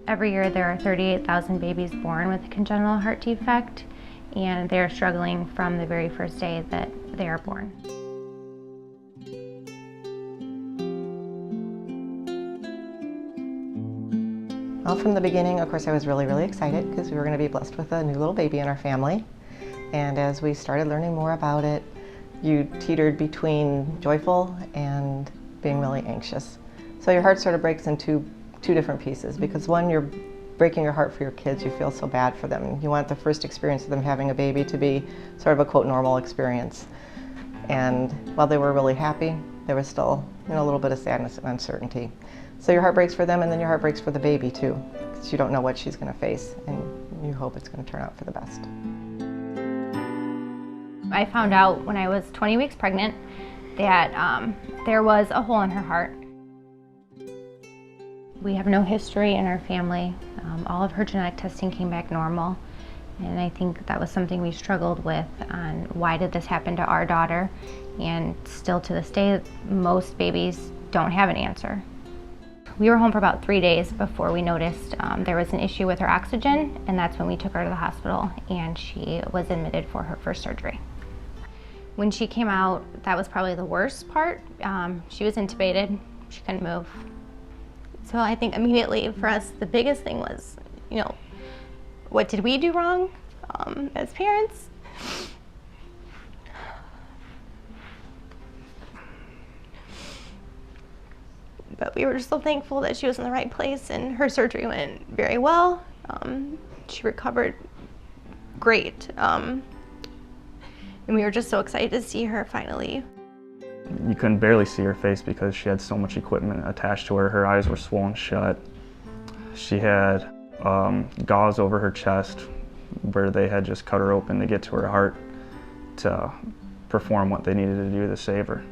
Every year there are 38,000 babies born with a congenital heart defect, and they're struggling from the very first day that they are born. Well, from the beginning, of course, I was really excited because we were going to be blessed with a new little baby in our family. And as we started learning more about it, you teetered between joyful and being really anxious. So your heart sort of breaks into two different pieces, because one, you're breaking your heart for your kids. You feel so bad for them. You want the first experience of them having a baby to be sort of a quote normal experience. And while they were really happy, there was still a little bit of sadness and uncertainty. So your heart breaks for them, and then your heart breaks for the baby too, because you don't know what she's going to face, and you hope it's going to turn out for the best. I found out when I was 20 weeks pregnant that there was a hole in her heart. We have no history in our family. All of her genetic testing came back normal, and I think that was something we struggled with on why did this happen to our daughter, and still to this day most babies don't have an answer. We were home for about 3 days before we noticed there was an issue with her oxygen, and that's when we took her to the hospital and she was admitted for her first surgery. When she came out, that was probably the worst part. She was intubated, she couldn't move. So I think immediately for us, the biggest thing was, what did we do wrong as parents? But we were just so thankful that she was in the right place, and her surgery went very well. She recovered great. And we were just so excited to see her finally. You couldn't barely see her face because she had so much equipment attached to her. Her eyes were swollen shut. She had gauze over her chest where they had just cut her open to get to her heart to perform what they needed to do to save her.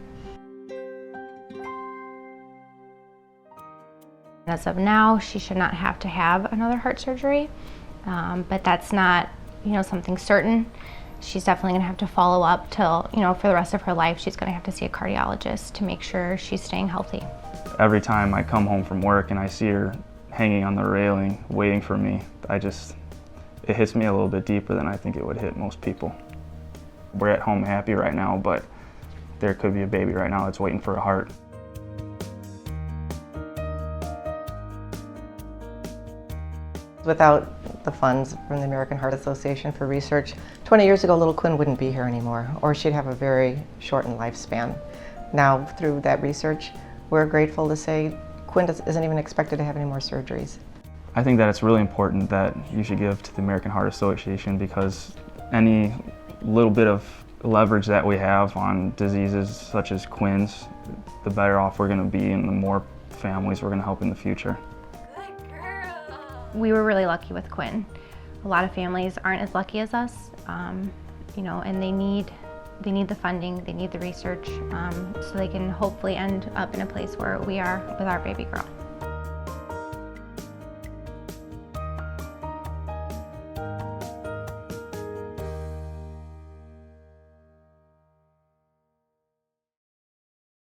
As of now, she should not have to have another heart surgery, but that's not, something certain. She's definitely going to have to follow up till, for the rest of her life, she's going to have to see a cardiologist to make sure she's staying healthy. Every time I come home from work and I see her hanging on the railing, waiting for me, it hits me a little bit deeper than I think it would hit most people. We're at home happy right now, but there could be a baby right now that's waiting for a heart. Without the funds from the American Heart Association for research, 20 years ago, little Quinn wouldn't be here anymore, or she'd have a very shortened lifespan. Now, through that research, we're grateful to say Quinn isn't even expected to have any more surgeries. I think that it's really important that you should give to the American Heart Association, because any little bit of leverage that we have on diseases such as Quinns, the better off we're going to be and the more families we're going to help in the future. We were really lucky with Quinn. A lot of families aren't as lucky as us, and they need the funding, they need the research, so they can hopefully end up in a place where we are with our baby girl.